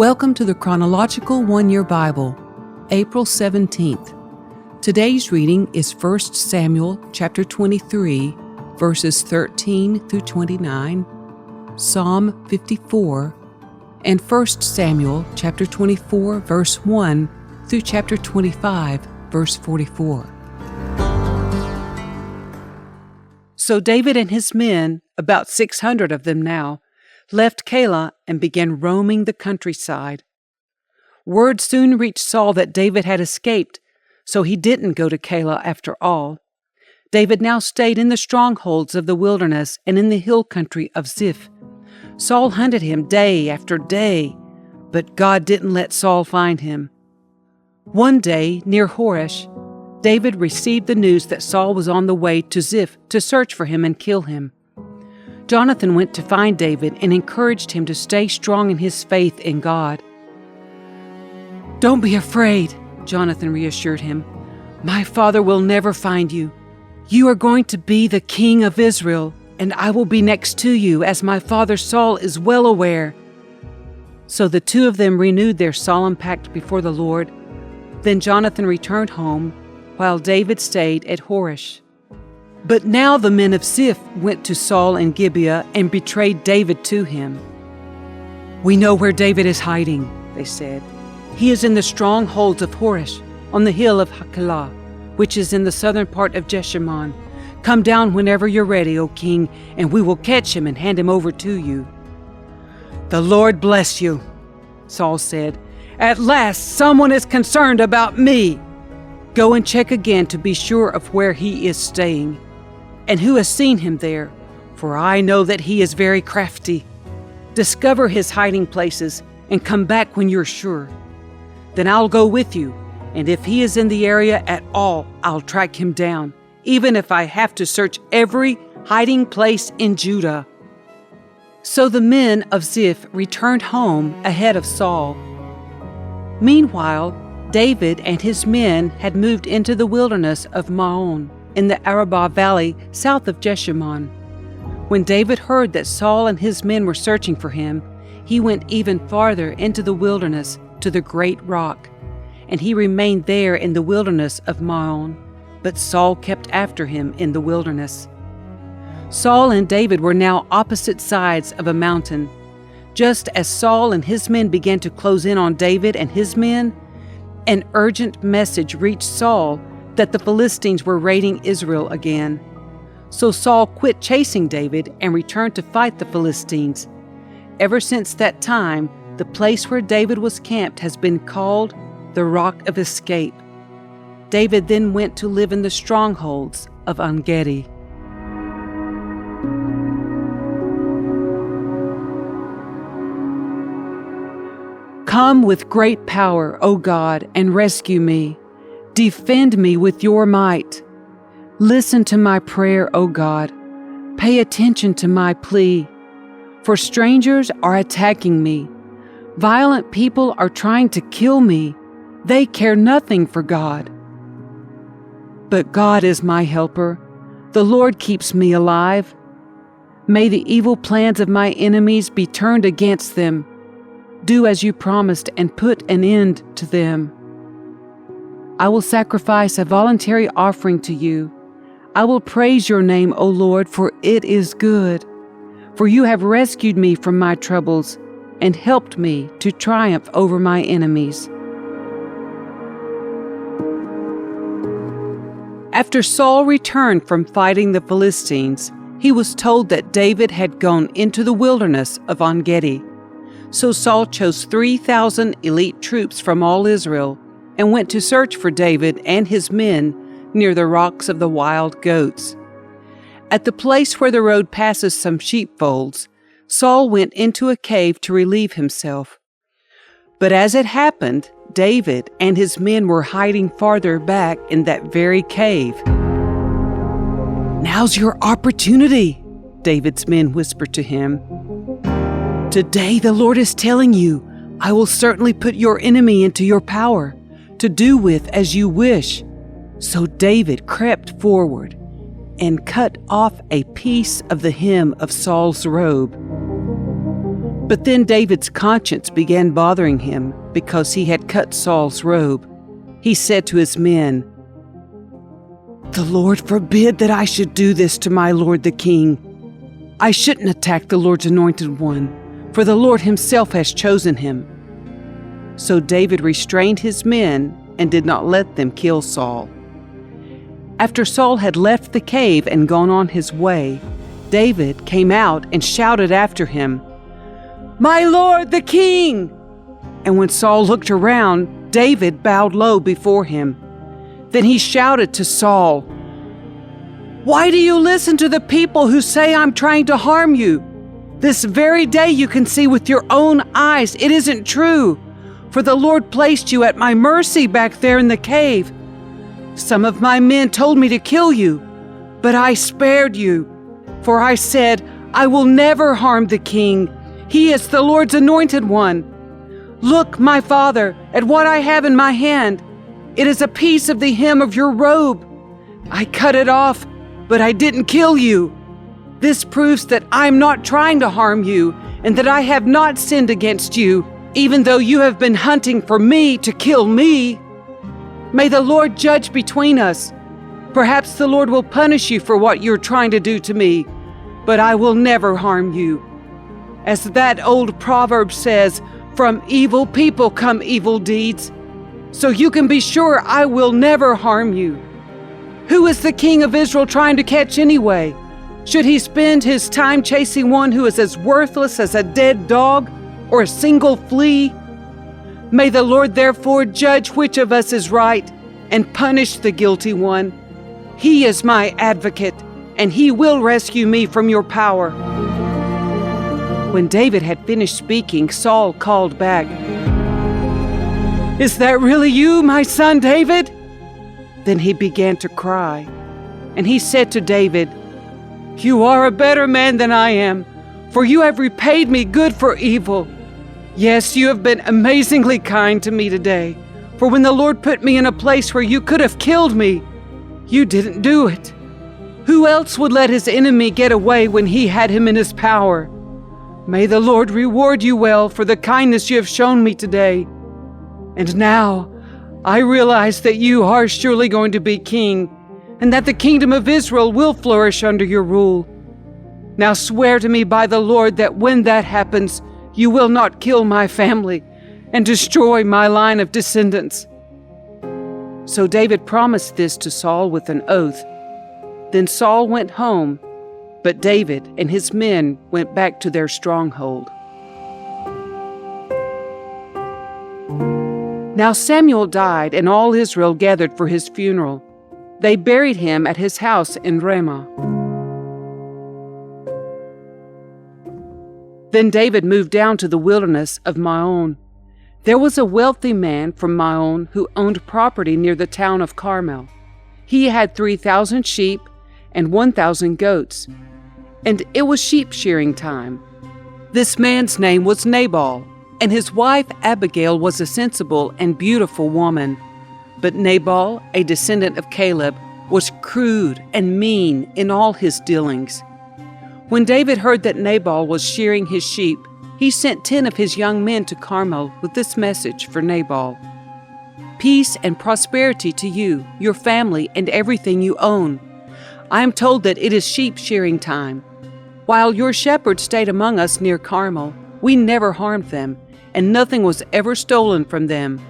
Welcome to the Chronological One-Year Bible, April 17th. Today's reading is 1 Samuel chapter 23, verses 13 through 29, Psalm 54, and 1 Samuel chapter 24, verse 1 through chapter 25, verse 44. So David and his men, about 600 of them now, left Keilah and began roaming the countryside. Word soon reached Saul that David had escaped, so he didn't go to Keilah after all. David now stayed in the strongholds of the wilderness and in the hill country of Ziph. Saul hunted him day after day, but God didn't let Saul find him. One day, near Horesh, David received the news that Saul was on the way to Ziph to search for him and kill him. Jonathan went to find David and encouraged him to stay strong in his faith in God. "Don't be afraid," Jonathan reassured him. "My father will never find you. You are going to be the king of Israel, and I will be next to you, as my father Saul is well aware." So the two of them renewed their solemn pact before the Lord. Then Jonathan returned home, while David stayed at Horesh. But now the men of Ziph went to Saul in Gibeah and betrayed David to him. "We know where David is hiding," they said. "He is in the strongholds of Horesh, on the hill of Hickory, which is in the southern part of Jeshimon. Come down whenever you're ready, O king, and we will catch him and hand him over to you." "The Lord bless you," Saul said. "At last someone is concerned about me. Go and check again to be sure of where he is staying, and who has seen him there, for I know that he is very crafty. Discover his hiding places and come back when you're sure. Then I'll go with you, and if he is in the area at all, I'll track him down, even if I have to search every hiding place in Judah." So the men of Ziph returned home ahead of Saul. Meanwhile, David and his men had moved into the wilderness of Maon, in the Arabah Valley south of Jeshimon. When David heard that Saul and his men were searching for him, he went even farther into the wilderness to the great rock, and he remained there in the wilderness of Maon, but Saul kept after him in the wilderness. Saul and David were now opposite sides of a mountain. Just as Saul and his men began to close in on David and his men, an urgent message reached Saul that the Philistines were raiding Israel again. So Saul quit chasing David and returned to fight the Philistines. Ever since that time, the place where David was camped has been called the Rock of Escape. David then went to live in the strongholds of En-gedi. Come with great power, O God, and rescue me. Defend me with your might. Listen to my prayer, O God. Pay attention to my plea. For strangers are attacking me. Violent people are trying to kill me. They care nothing for God. But God is my helper. The Lord keeps me alive. May the evil plans of my enemies be turned against them. Do as you promised and put an end to them. I will sacrifice a voluntary offering to you. I will praise your name, O Lord, for it is good. For you have rescued me from my troubles and helped me to triumph over my enemies. After Saul returned from fighting the Philistines, he was told that David had gone into the wilderness of En-gedi. So Saul chose 3,000 elite troops from all Israel and went to search for David and his men near the rocks of the wild goats. At the place where the road passes some sheepfolds, Saul went into a cave to relieve himself. But as it happened, David and his men were hiding farther back in that very cave. "Now's your opportunity," David's men whispered to him. "Today the Lord is telling you, I will certainly put your enemy into your power, to do with as you wish." So David crept forward and cut off a piece of the hem of Saul's robe. But then David's conscience began bothering him because he had cut Saul's robe. He said to his men, "The Lord forbid that I should do this to my lord the king. I shouldn't attack the Lord's anointed one, for the Lord himself has chosen him." So David restrained his men and did not let them kill Saul. After Saul had left the cave and gone on his way, David came out and shouted after him, "My lord the king!" And when Saul looked around, David bowed low before him. Then he shouted to Saul, "Why do you listen to the people who say I'm trying to harm you? This very day you can see with your own eyes it isn't true, for the Lord placed you at my mercy back there in the cave. Some of my men told me to kill you, but I spared you, for I said, I will never harm the king. He is the Lord's anointed one. Look, my father, at what I have in my hand. It is a piece of the hem of your robe. I cut it off, but I didn't kill you. This proves that I am not trying to harm you and that I have not sinned against you, even though you have been hunting for me to kill me. May the Lord judge between us. Perhaps the Lord will punish you for what you're trying to do to me, but I will never harm you. As that old proverb says, from evil people come evil deeds. So you can be sure I will never harm you. Who is the king of Israel trying to catch anyway? Should he spend his time chasing one who is as worthless as a dead dog or a single flea? May the Lord therefore judge which of us is right and punish the guilty one. He is my advocate, and he will rescue me from your power." When David had finished speaking, Saul called back, "Is that really you, my son David?" Then he began to cry, and he said to David, "You are a better man than I am, for you have repaid me good for evil. Yes, you have been amazingly kind to me today, for when the Lord put me in a place where you could have killed me, you didn't do it. Who else would let his enemy get away when he had him in his power? May the Lord reward you well for the kindness you have shown me today. And now, I realize that you are surely going to be king, and that the kingdom of Israel will flourish under your rule. Now swear to me by the Lord that when that happens, you will not kill my family and destroy my line of descendants." So David promised this to Saul with an oath. Then Saul went home, but David and his men went back to their stronghold. Now Samuel died, and all Israel gathered for his funeral. They buried him at his house in Ramah. Then David moved down to the wilderness of Maon. There was a wealthy man from Maon who owned property near the town of Carmel. He had 3,000 sheep and 1,000 goats, and it was sheep shearing time. This man's name was Nabal, and his wife Abigail was a sensible and beautiful woman. But Nabal, a descendant of Caleb, was crude and mean in all his dealings. When David heard that Nabal was shearing his sheep, he sent 10 of his young men to Carmel with this message for Nabal: "Peace and prosperity to you, your family, and everything you own. I am told that it is sheep shearing time. While your shepherds stayed among us near Carmel, we never harmed them, and nothing was ever stolen from them.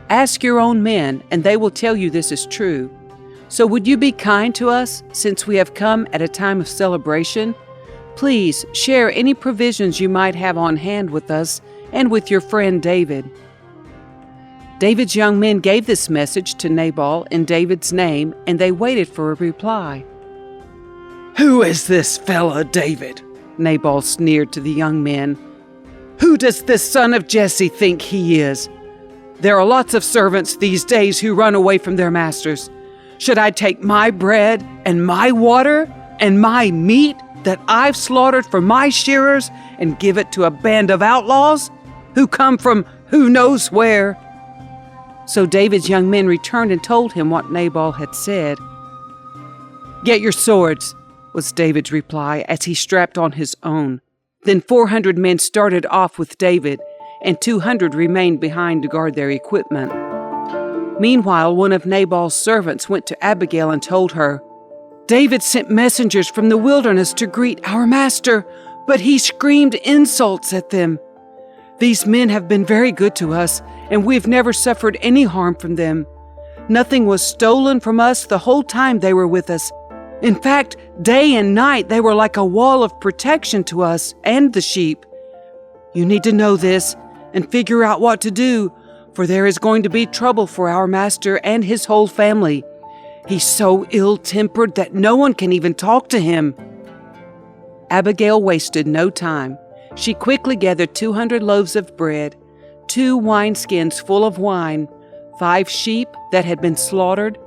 Ask your own men, and they will tell you this is true. So would you be kind to us, since we have come at a time of celebration? Please share any provisions you might have on hand with us and with your friend David." David's young men gave this message to Nabal in David's name, and they waited for a reply. "Who is this fellow David?" Nabal sneered to the young men. "Who does this son of Jesse think he is? There are lots of servants these days who run away from their masters. Should I take my bread and my water and my meat that I've slaughtered for my shearers and give it to a band of outlaws who come from who knows where?" So David's young men returned and told him what Nabal had said. "Get your swords," was David's reply as he strapped on his own. Then 400 men started off with David, and 200 remained behind to guard their equipment. Meanwhile, one of Nabal's servants went to Abigail and told her, "David sent messengers from the wilderness to greet our master, but he screamed insults at them. These men have been very good to us, and we've never suffered any harm from them. Nothing was stolen from us the whole time they were with us. In fact, day and night they were like a wall of protection to us and the sheep. You need to know this and figure out what to do, for there is going to be trouble for our master and his whole family. He's so ill-tempered that no one can even talk to him." Abigail wasted no time. She quickly gathered 200 loaves of bread, 2 wineskins full of wine, 5 sheep that had been slaughtered,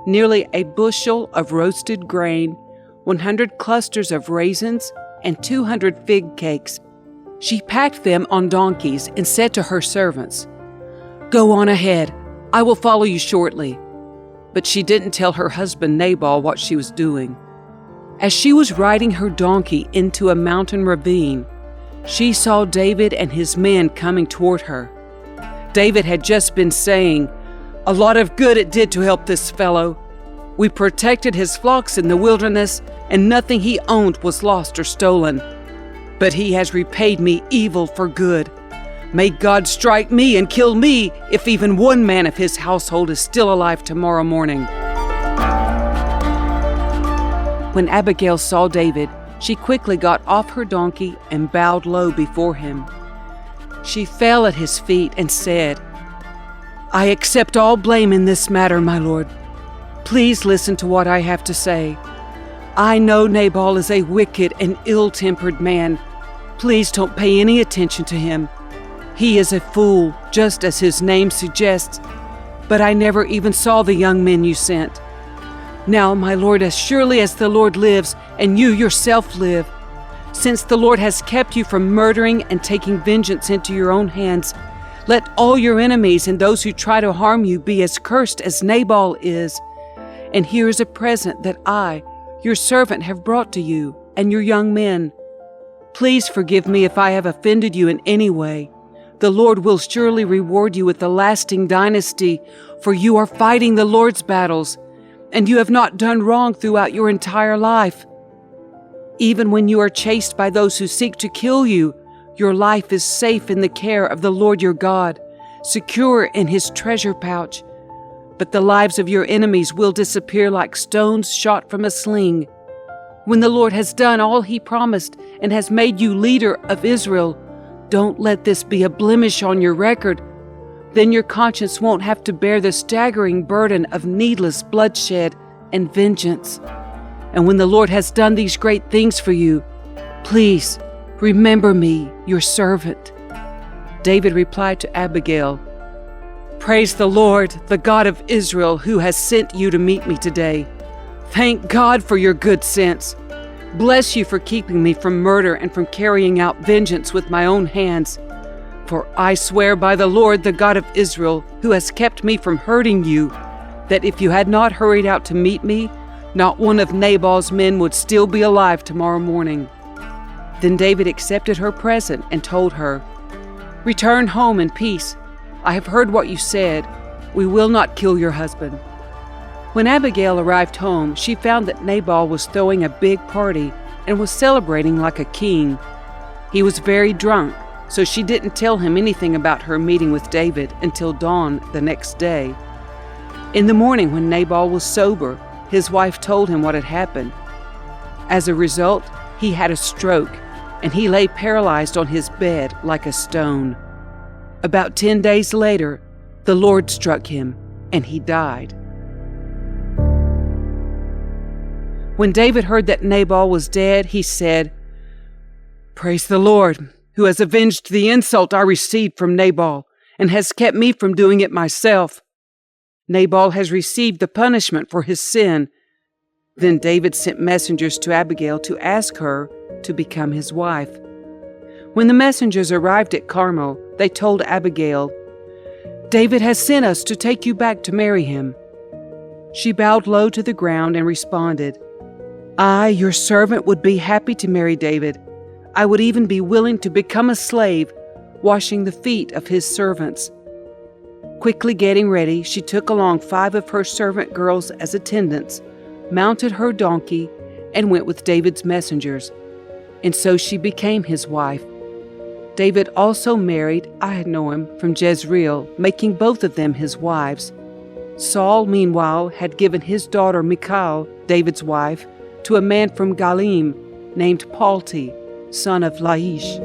nearly a bushel of roasted grain, 100 clusters of raisins, and 200 fig cakes. She packed them on donkeys and said to her servants, "Go on ahead. I will follow you shortly." But she didn't tell her husband Nabal what she was doing. As she was riding her donkey into a mountain ravine, she saw David and his men coming toward her. David had just been saying, "A lot of good it did to help this fellow. We protected his flocks in the wilderness, and nothing he owned was lost or stolen. But he has repaid me evil for good. May God strike me and kill me if even one man of his household is still alive tomorrow morning." When Abigail saw David, she quickly got off her donkey and bowed low before him. She fell at his feet and said, "I accept all blame in this matter, my lord. Please listen to what I have to say. I know Nabal is a wicked and ill-tempered man. Please don't pay any attention to him. He is a fool, just as his name suggests, but I never even saw the young men you sent. Now, my lord, as surely as the Lord lives and you yourself live, since the Lord has kept you from murdering and taking vengeance into your own hands, let all your enemies and those who try to harm you be as cursed as Nabal is. And here is a present that I, your servant, have brought to you and your young men. Please forgive me if I have offended you in any way. The Lord will surely reward you with a lasting dynasty, for you are fighting the Lord's battles, and you have not done wrong throughout your entire life. Even when you are chased by those who seek to kill you, your life is safe in the care of the Lord your God, secure in his treasure pouch. But the lives of your enemies will disappear like stones shot from a sling. When the Lord has done all he promised and has made you leader of Israel, don't let this be a blemish on your record. Then your conscience won't have to bear the staggering burden of needless bloodshed and vengeance. And when the Lord has done these great things for you, please remember me, your servant." David replied to Abigail, "Praise the Lord, the God of Israel, who has sent you to meet me today. Thank God for your good sense. Bless you for keeping me from murder and from carrying out vengeance with my own hands. For I swear by the Lord, the God of Israel, who has kept me from hurting you, that if you had not hurried out to meet me, not one of Nabal's men would still be alive tomorrow morning." Then David accepted her present and told her, "Return home in peace. I have heard what you said. We will not kill your husband." When Abigail arrived home, she found that Nabal was throwing a big party and was celebrating like a king. He was very drunk, so she didn't tell him anything about her meeting with David until dawn the next day. In the morning, when Nabal was sober, his wife told him what had happened. As a result, he had a stroke, and he lay paralyzed on his bed like a stone. About 10 days later, the Lord struck him, and he died. When David heard that Nabal was dead, he said, "Praise the Lord, who has avenged the insult I received from Nabal, and has kept me from doing it myself. Nabal has received the punishment for his sin." Then David sent messengers to Abigail to ask her to become his wife. When the messengers arrived at Carmel, they told Abigail, "David has sent us to take you back to marry him." She bowed low to the ground and responded, "I, your servant, would be happy to marry David. I would even be willing to become a slave, washing the feet of his servants." Quickly getting ready, she took along 5 of her servant girls as attendants, mounted her donkey, and went with David's messengers. And so she became his wife. David also married Ahinoam from Jezreel, making both of them his wives. Saul, meanwhile, had given his daughter Michal, David's wife, to a man from Galim named Palti, son of Laish.